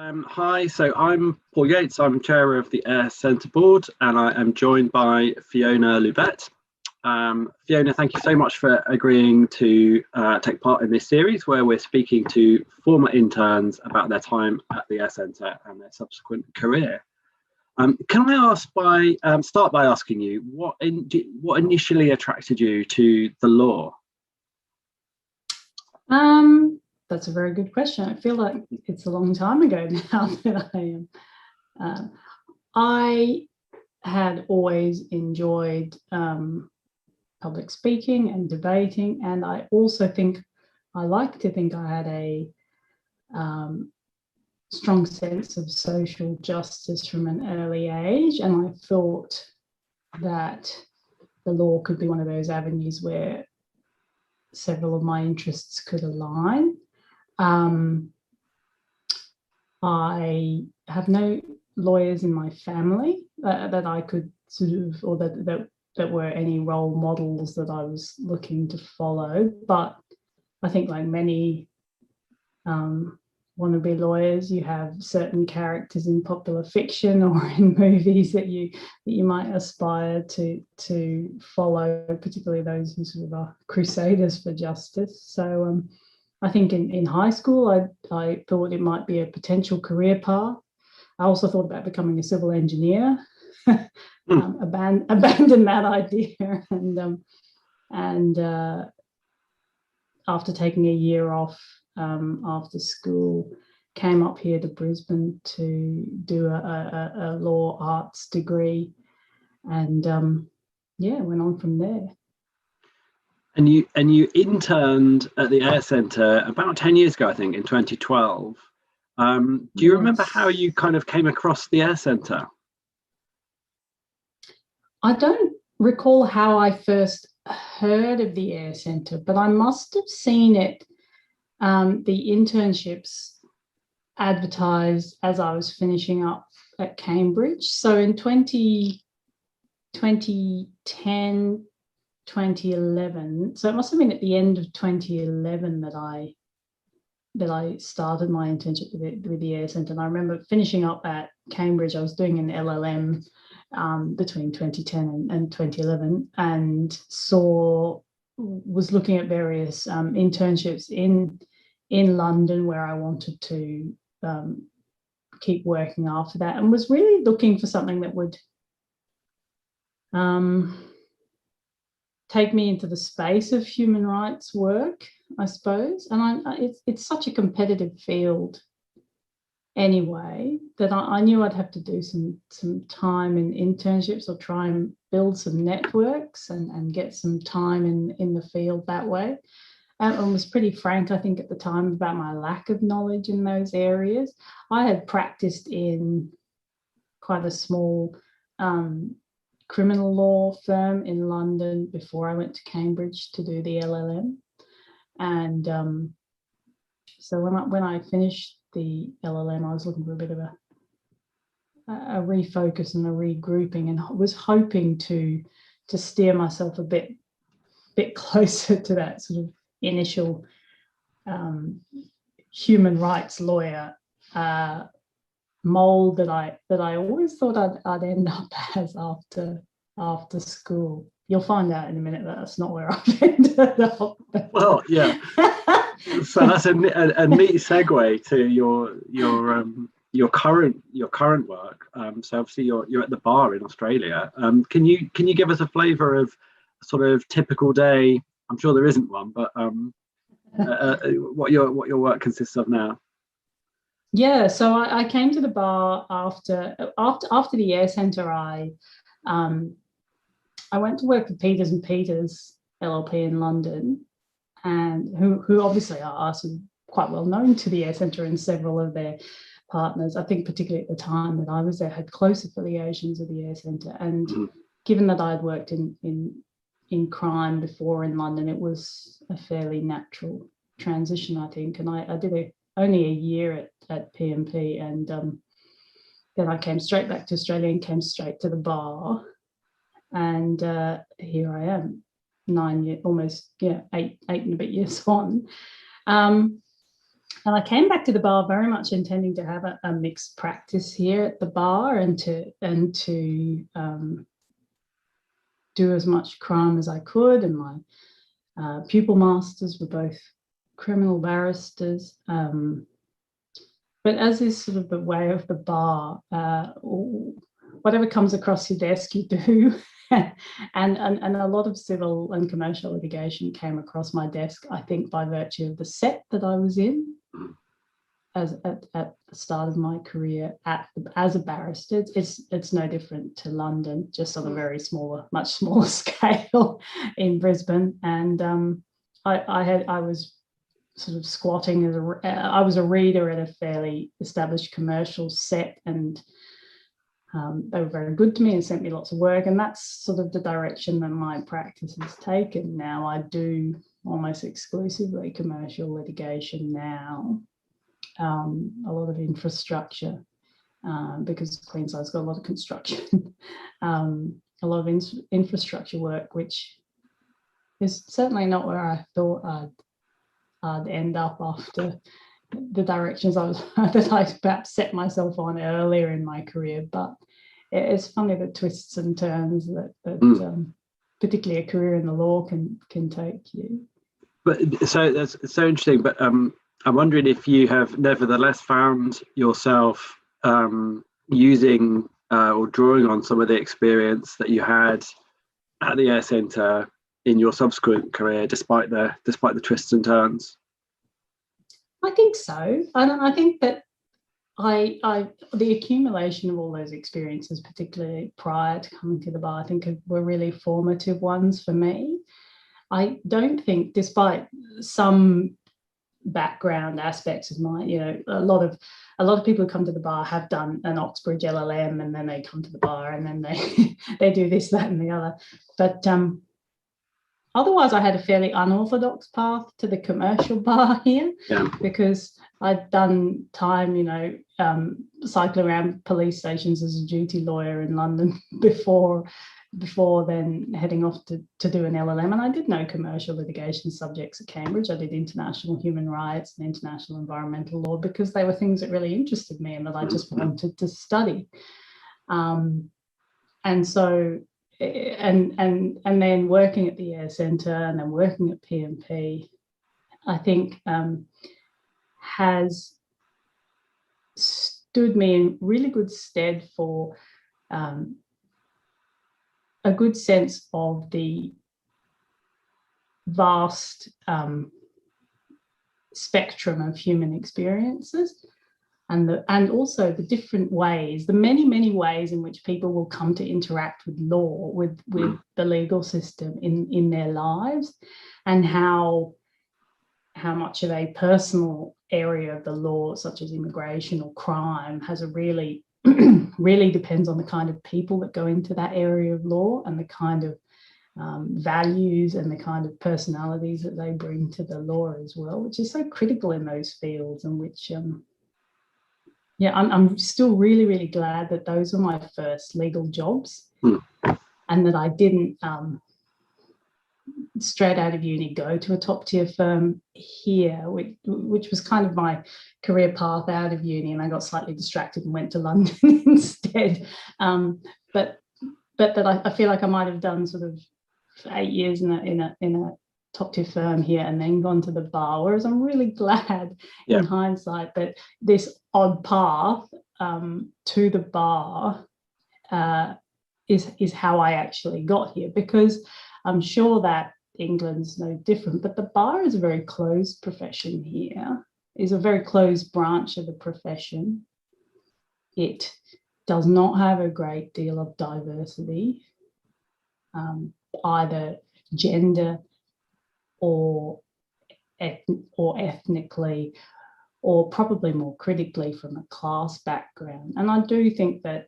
Hi, so I'm Paul Yates. I'm chair of the AIRE Centre board, and I am joined by Fiona Lubett. Fiona, thank you so much for agreeing to take part in this series where we're speaking to former interns about their time at the AIRE Centre and their subsequent career. Can I ask start by asking you what initially attracted you to the law? That's a very good question. I feel like it's a long time ago now that I had always enjoyed public speaking and debating, and I also like to think I had a strong sense of social justice from an early age, and I thought that the law could be one of those avenues where several of my interests could align. I have no lawyers in my family that I could sort of, or that were any role models that I was looking to follow. But I think, like many wannabe lawyers, you have certain characters in popular fiction or in movies that you might aspire to follow, particularly those who sort of are crusaders for justice. So I think in high school, I thought it might be a potential career path. I also thought about becoming a civil engineer, abandoned that idea, and after taking a year off after school, came up here to Brisbane to do a law arts degree, and went on from there. And you interned at the AIRE Centre about 10 years ago, I think, in 2012. Do you remember how you kind of came across the AIRE Centre? I don't recall how I first heard of the AIRE Centre, but I must have seen it, the internships advertised as I was finishing up at Cambridge. So in 2010, 2011, so it must have been at the end of 2011 that I started my internship with the AIRE Centre. And I remember finishing up at Cambridge. I was doing an LLM between 2010 and 2011, and was looking at various internships in London where I wanted to keep working after that, and was really looking for something that would take me into the space of human rights work, I suppose. And it's such a competitive field anyway that I knew I'd have to do some time in internships or try and build some networks and get some time in the field that way. And was pretty frank, I think, at the time about my lack of knowledge in those areas. I had practiced in quite a small criminal law firm in London before I went to Cambridge to do the LLM. And so when I finished the LLM, I was looking for a bit of a refocus and a regrouping, and was hoping to steer myself a bit closer to that sort of initial human rights lawyer mold that I always thought I'd end up as after school. You'll find out in a minute that that's not where I've ended up. Well, yeah. So that's a neat segue to your current work. So obviously you're at the bar in Australia. Can you give us a flavour of a sort of typical day? I'm sure there isn't one, but what your work consists of now. Yeah, so I came to the bar after the AIRE Centre. I went to work for Peters and Peters LLP in London, and who obviously are sort of quite well known to the AIRE Centre, and several of their partners, I think particularly at the time that I was there, had close affiliations with the AIRE Centre. And given that I'd worked in crime before in London, it was a fairly natural transition, I think. And I did only a year at PMP, and then I came straight back to Australia and came straight to the bar, and here I am, 9 years, almost 8 and a bit years on. I came back to the bar very much intending to have a mixed practice here at the bar and to do as much crime as I could. And my pupil masters were both criminal barristers. But as is sort of the way of the bar, whatever comes across your desk, you do. and a lot of civil and commercial litigation came across my desk, I think, by virtue of the set that I was in at the start of my career as a barrister. It's no different to London, just on a very much smaller scale in Brisbane. And I was sort of squatting I was a reader at a fairly established commercial set, and they were very good to me and sent me lots of work, and that's sort of the direction that my practice has taken now. I do almost exclusively commercial litigation now, a lot of infrastructure, because Queensland's got a lot of construction, a lot of infrastructure work, which is certainly not where I thought I'd end up after the directions that I perhaps set myself on earlier in my career. But it's funny the twists and turns that particularly a career in the law can take you. But so that's so interesting. But I'm wondering if you have nevertheless found yourself using or drawing on some of the experience that you had at the AIRE Centre in your subsequent career, despite the twists and turns. I think so, and I think that the accumulation of all those experiences, particularly prior to coming to the bar, I think were really formative ones for me. I don't think, despite some background aspects of my, a lot of people who come to the bar have done an Oxbridge LLM, and then they come to the bar and then they do this, that, and the other. But otherwise, I had a fairly unorthodox path to the commercial bar here, because I'd done time, cycling around police stations as a duty lawyer in London before then heading off to do an LLM. And I did know commercial litigation subjects at Cambridge. I did international human rights and international environmental law because they were things that really interested me and that I just wanted to study. And so, and then working at the AIRE Centre and then working at PMP, I think has stood me in really good stead for a good sense of the vast spectrum of human experiences, and also the different ways, the many ways in which people will come to interact with law, with the legal system in their lives, and how much of a personal area of the law, such as immigration or crime, has a really depends on the kind of people that go into that area of law and the kind of values and the kind of personalities that they bring to the law as well, which is so critical in those fields, and which I'm still really glad that those were my first legal jobs, and that I didn't straight out of uni go to a top tier firm here, which was kind of my career path out of uni, and I got slightly distracted and went to London instead. But that I feel like I might have done sort of 8 years in a top tier firm here and then gone to the bar, whereas I'm really glad in hindsight that this odd path to the bar is how I actually got here, because I'm sure that England's no different, but the bar is a very closed profession here, is a very closed branch of the profession. It does not have a great deal of diversity, either gender or ethnically, or probably more critically from a class background. And I do think that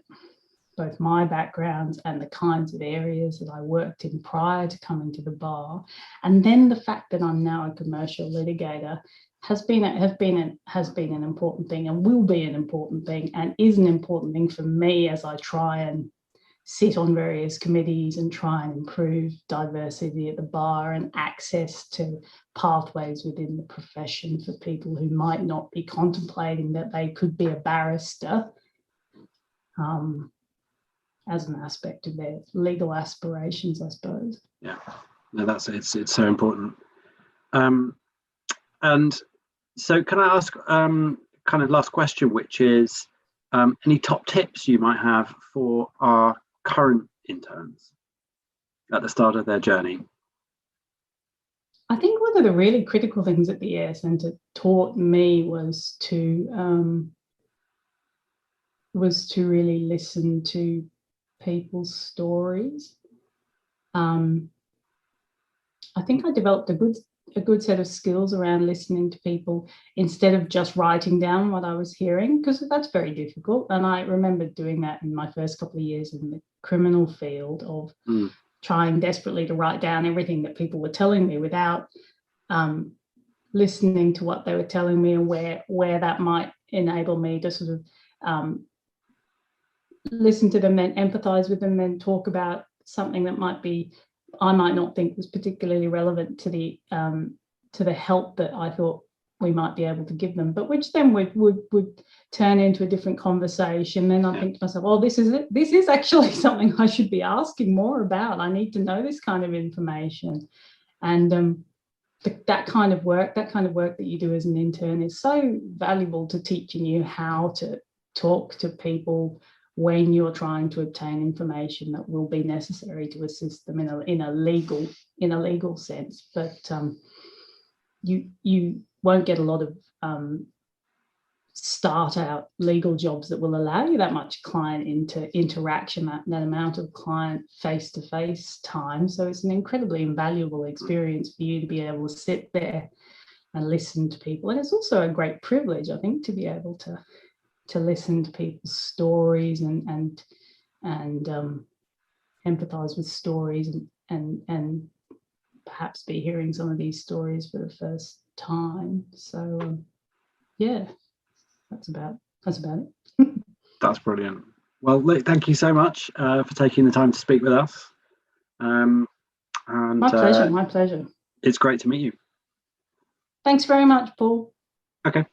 both my backgrounds and the kinds of areas that I worked in prior to coming to the bar, and then the fact that I'm now a commercial litigator, has been an important thing, and will be an important thing, and is an important thing for me as I try and sit on various committees and try and improve diversity at the bar and access to pathways within the profession for people who might not be contemplating that they could be a barrister as an aspect of their legal aspirations, I suppose. Yeah, no, it's so important. And so can I ask kind of last question, which is any top tips you might have for our current interns at the start of their journey? I think one of the really critical things that the AIRE Centre taught me was to really listen to people's stories. I think I developed a good set of skills around listening to people instead of just writing down what I was hearing, because that's very difficult. And I remember doing that in my first couple of years in the criminal field of trying desperately to write down everything that people were telling me without listening to what they were telling me and where that might enable me to sort of listen to them and empathise with them and talk about something that I might not think was particularly relevant to the help that I thought we might be able to give them, but which then would turn into a different conversation. Then I think to myself, oh, this is actually something I should be asking more about. I need to know this kind of information. And that kind of work that you do as an intern is so valuable to teaching you how to talk to people when you're trying to obtain information that will be necessary to assist them in a legal sense. But you won't get a lot of start out legal jobs that will allow you that much client interaction, that amount of client face-to-face time. So it's an incredibly invaluable experience for you to be able to sit there and listen to people. And it's also a great privilege, I think, to be able to listen to people's stories and empathise with stories and perhaps be hearing some of these stories for the first time. So yeah, that's about it. That's brilliant. Well, look, thank you so much for taking the time to speak with us. And my pleasure. It's great to meet you. Thanks very much, Paul. Okay.